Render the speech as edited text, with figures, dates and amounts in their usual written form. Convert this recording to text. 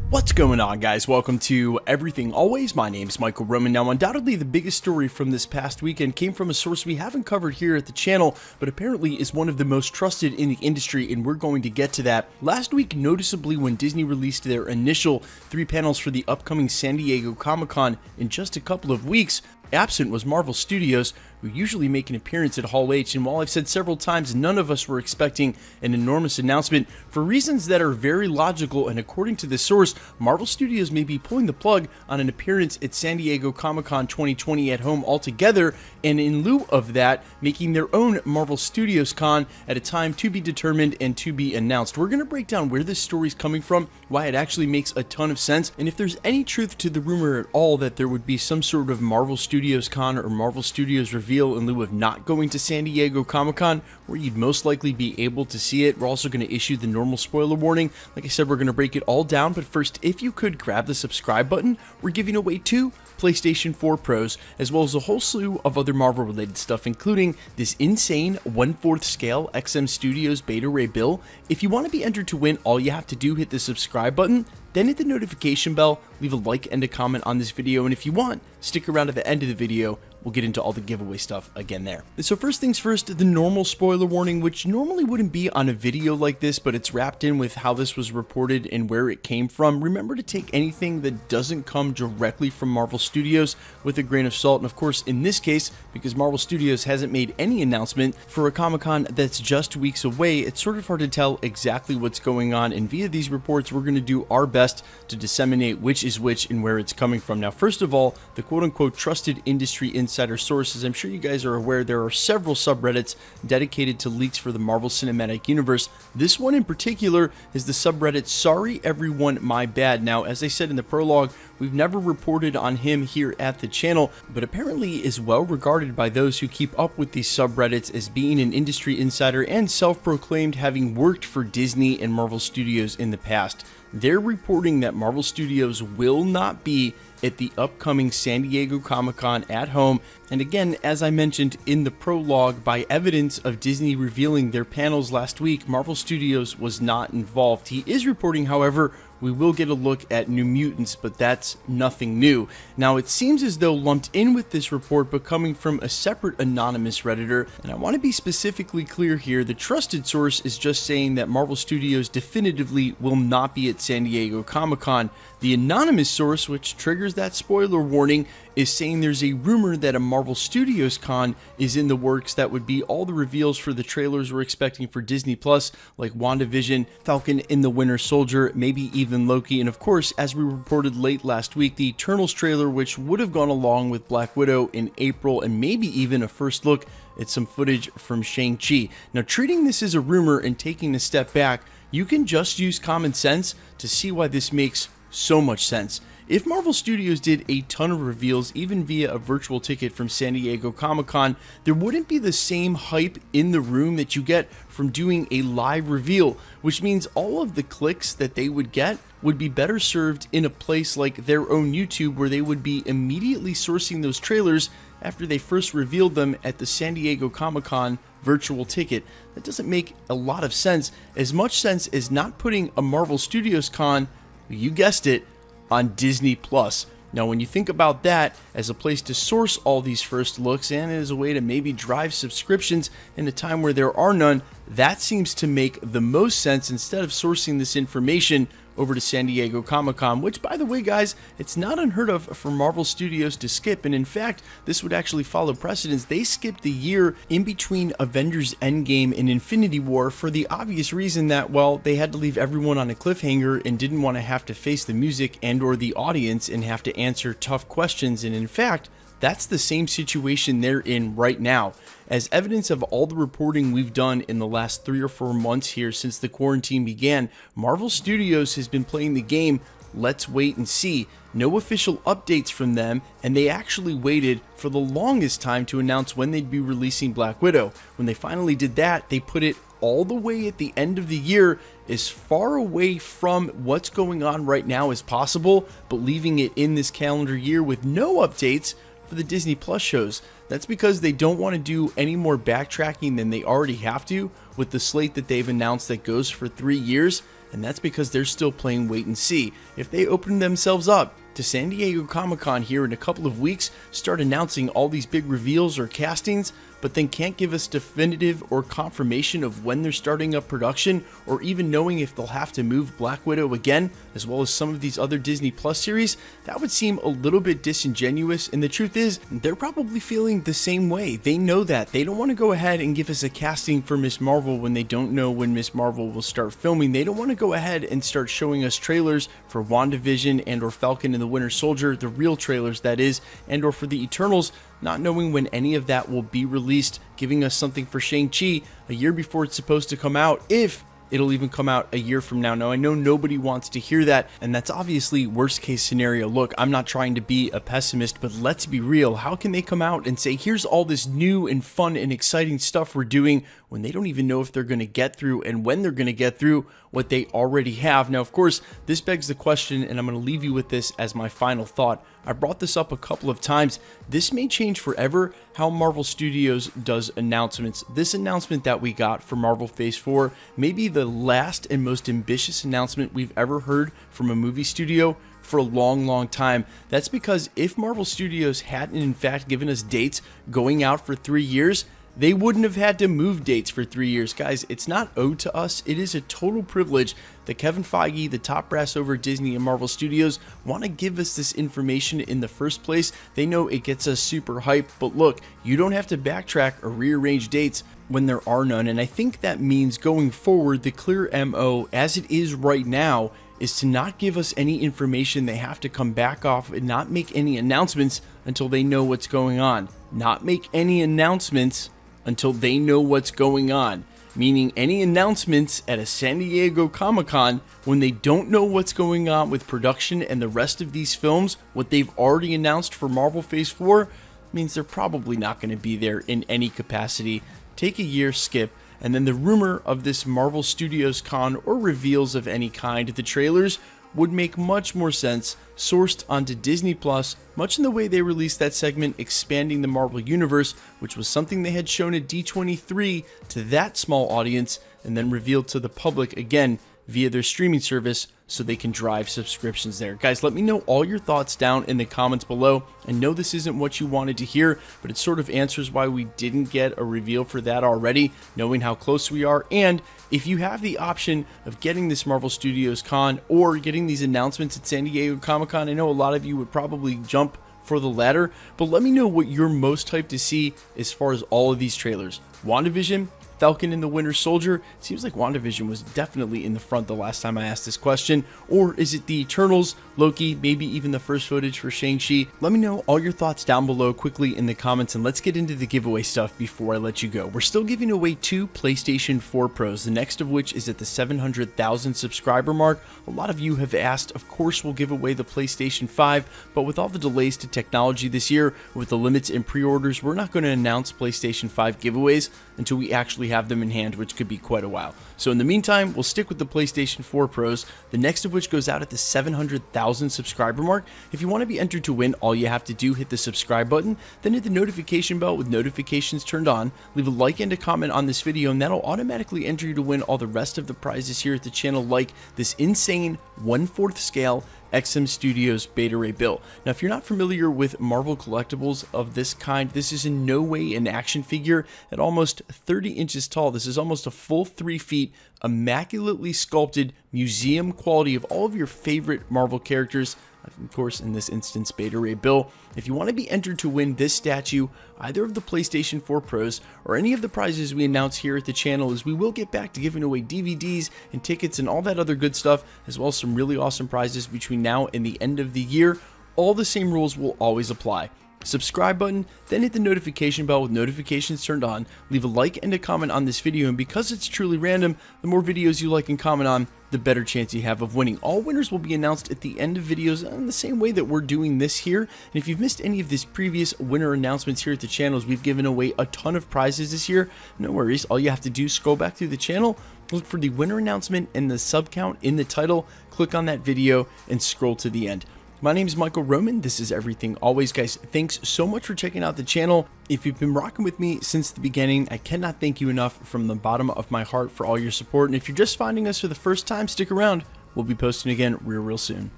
What's going on, guys? Welcome to Everything Always. My name's Michael Roman. Now, undoubtedly the biggest story from this past weekend came from a source we haven't covered here at the channel, but apparently is one of the most trusted in the industry, and we're going to get to that. Last week, noticeably, when Disney released their initial 3 panels for the upcoming San Diego Comic-Con in just a couple of weeks, absent was Marvel Studios, who usually make an appearance at Hall H, and while I've said several times none of us were expecting an enormous announcement, for reasons that are very logical and according to this source, Marvel Studios may be pulling the plug on an appearance at San Diego Comic-Con 2020 at home altogether, and in lieu of that, making their own Marvel Studios Con at a time to be determined and to be announced. We're going to break down where this story's coming from, why it actually makes a ton of sense, and if there's any truth to the rumor at all that there would be some sort of Marvel Studios Con or Marvel Studios reveal in lieu of not going to San Diego Comic-Con, where you'd most likely be able to see it. We're also going to issue the normal spoiler warning. Like I said, we're going to break it all down, but first, if you could grab the subscribe button, we're giving away 2 PlayStation 4 Pros, as well as a whole slew of other Marvel-related stuff, including this insane 1/4 scale XM Studios Beta Ray Bill. If you want to be entered to win, all you have to do, hit the subscribe button, then hit the notification bell, leave a like and a comment on this video, and if you want, stick around to the end of the video. We'll get into all the giveaway stuff again there. So first things first, the normal spoiler warning, which normally wouldn't be on a video like this, but it's wrapped in with how this was reported and where it came from. Remember to take anything that doesn't come directly from Marvel Studios with a grain of salt. And of course, in this case, because Marvel Studios hasn't made any announcement for a Comic-Con that's just weeks away, it's sort of hard to tell exactly what's going on. And via these reports, we're going to do our best to disseminate which is which and where it's coming from. Now, first of all, the quote-unquote trusted industry insider sources. I'm sure you guys are aware there are several subreddits dedicated to leaks for the Marvel Cinematic Universe. This one in particular is the subreddit Sorry Everyone My Bad. Now, as I said in the prologue, we've never reported on him here at the channel, but apparently is well regarded by those who keep up with these subreddits as being an industry insider and self-proclaimed having worked for Disney and Marvel Studios in the past. They're reporting that Marvel Studios will not be at the upcoming San Diego Comic-Con at home, and again, as I mentioned in the prologue, by evidence of Disney revealing their panels last week, Marvel Studios was not involved. He is reporting, however, we will get a look at New Mutants, but that's nothing new. Now, it seems as though lumped in with this report, but coming from a separate anonymous Redditor, and I want to be specifically clear here, the trusted source is just saying that Marvel Studios definitively will not be at San Diego Comic-Con. The anonymous source, which triggers that spoiler warning, is saying there's a rumor that a Marvel Studios Con is in the works that would be all the reveals for the trailers we're expecting for Disney Plus, like WandaVision, Falcon and the Winter Soldier, maybe even Loki, and of course, as we reported late last week, the Eternals trailer, which would have gone along with Black Widow in April, and maybe even a first look at some footage from Shang-Chi. Now, treating this as a rumor and taking a step back, you can just use common sense to see why this makes so much sense. If Marvel Studios did a ton of reveals, even via a virtual ticket from San Diego Comic-Con, there wouldn't be the same hype in the room that you get from doing a live reveal, which means all of the clicks that they would get would be better served in a place like their own YouTube, where they would be immediately sourcing those trailers after they first revealed them at the San Diego Comic-Con virtual ticket. That doesn't make a lot of sense, as much sense as not putting a Marvel Studios Con, you guessed it, on Disney Plus. Now, when you think about that as a place to source all these first looks and as a way to maybe drive subscriptions in a time where there are none, that seems to make the most sense instead of sourcing this information over to San Diego Comic-Con, which, by the way, guys, it's not unheard of for Marvel Studios to skip, and in fact, this would actually follow precedence. They skipped the year in between Avengers Endgame and Infinity War for the obvious reason that, well, they had to leave everyone on a cliffhanger and didn't want to have to face the music and or the audience and have to answer tough questions, and in fact, that's the same situation they're in right now. As evidence of all the reporting we've done in the last 3 or 4 months here since the quarantine began, Marvel Studios has been playing the game, let's wait and see. No official updates from them, and they actually waited for the longest time to announce when they'd be releasing Black Widow. When they finally did that, they put it all the way at the end of the year, as far away from what's going on right now as possible, but leaving it in this calendar year with no updates for the Disney Plus shows. That's because they don't want to do any more backtracking than they already have to with the slate that they've announced that goes for 3 years, and that's because they're still playing wait and see. If they open themselves up to San Diego Comic-Con here in a couple of weeks, start announcing all these big reveals or castings, but then can't give us definitive or confirmation of when they're starting up production, or even knowing if they'll have to move Black Widow again, as well as some of these other Disney Plus series, that would seem a little bit disingenuous. And the truth is, they're probably feeling the same way. They know that. They don't want to go ahead and give us a casting for Ms. Marvel when they don't know when Ms. Marvel will start filming. They don't want to go ahead and start showing us trailers for WandaVision and or Falcon and the Winter Soldier, the real trailers that is, and or for the Eternals, not knowing when any of that will be released, giving us something for Shang-Chi a year before it's supposed to come out, if it'll even come out a year from now. Now, I know nobody wants to hear that, and that's obviously worst case scenario. Look, I'm not trying to be a pessimist, but let's be real. How can they come out and say, here's all this new and fun and exciting stuff we're doing, when they don't even know if they're going to get through and when they're going to get through what they already have? Now, of course, this begs the question, and I'm going to leave you with this as my final thought. I brought this up a couple of times. This may change forever how Marvel Studios does announcements. This announcement that we got for Marvel Phase 4 may be the last and most ambitious announcement we've ever heard from a movie studio for a long time. That's because if Marvel Studios hadn't in fact given us dates going out for 3 years, they wouldn't have had to move dates for 3 years. Guys, it's not owed to us. It is a total privilege that Kevin Feige, the top brass over at Disney and Marvel Studios, want to give us this information in the first place. They know it gets us super hyped, but look, you don't have to backtrack or rearrange dates when there are none. And I think that means going forward, the clear MO as it is right now is to not give us any information they have to come back off and not make any announcements until they know what's going on. Not make any announcements until they know what's going on. Meaning any announcements at a San Diego Comic-Con when they don't know what's going on with production and the rest of these films, what they've already announced for Marvel Phase 4, means they're probably not going to be there in any capacity. Take a year, skip, and then the rumor of this Marvel Studios Con or reveals of any kind, the trailers, would make much more sense sourced onto Disney Plus, much in the way they released that segment expanding the Marvel Universe, which was something they had shown at D23 to that small audience and then revealed to the public again via their streaming service so they can drive subscriptions there. Guys, let me know all your thoughts down in the comments below. I know this isn't what you wanted to hear, but it sort of answers why we didn't get a reveal for that already, knowing how close we are. And if you have the option of getting this Marvel Studios Con or getting these announcements at San Diego Comic-Con, I know a lot of you would probably jump for the latter, but let me know what you're most hyped to see as far as all of these trailers. WandaVision, Falcon and the Winter Soldier. It seems like WandaVision was definitely in the front the last time I asked this question. Or is it the Eternals, Loki, maybe even the first footage for Shang-Chi? Let me know all your thoughts down below quickly in the comments, and let's get into the giveaway stuff before I let you go. We're still giving away 2 PlayStation 4 Pros, the next of which is at the 700,000 subscriber mark. A lot of you have asked, of course we'll give away the PlayStation 5, but with all the delays to technology this year, with the limits in pre-orders, we're not going to announce PlayStation 5 giveaways until we actually have them in hand, which could be quite a while. So in the meantime, we'll stick with the PlayStation 4 Pros, the next of which goes out at the 700,000 subscriber mark. If you want to be entered to win, all you have to do, hit the subscribe button, then hit the notification bell with notifications turned on, leave a like and a comment on this video, and that'll automatically enter you to win all the rest of the prizes here at the channel, like this insane 1/4 scale XM Studios Beta Ray Bill. Now, if you're not familiar with Marvel collectibles of this kind, this is in no way an action figure. At almost 30 inches tall, this is almost a full 3 feet, immaculately sculpted museum quality of all of your favorite Marvel characters. Of course, in this instance, Beta Ray Bill. If you want to be entered to win this statue, either of the PlayStation 4 Pros, or any of the prizes we announce here at the channel, as we will get back to giving away DVDs and tickets and all that other good stuff, as well as some really awesome prizes between now and the end of the year, all the same rules will always apply. Subscribe button, then hit the notification bell with notifications turned on, leave a like and a comment on this video, and because it's truly random, the more videos you like and comment on, the better chance you have of winning. All winners will be announced at the end of videos in the same way that we're doing this here. And if you've missed any of these previous winner announcements here at the channel, as we've given away a ton of prizes this year, no worries. All you have to do is scroll back through the channel, look for the winner announcement and the sub count in the title, click on that video, and scroll to the end. My name is Michael Roman. This is Everything Always, guys. Thanks so much for checking out the channel. If you've been rocking with me since the beginning, I cannot thank you enough from the bottom of my heart for all your support. And if you're just finding us for the first time, stick around. We'll be posting again real soon.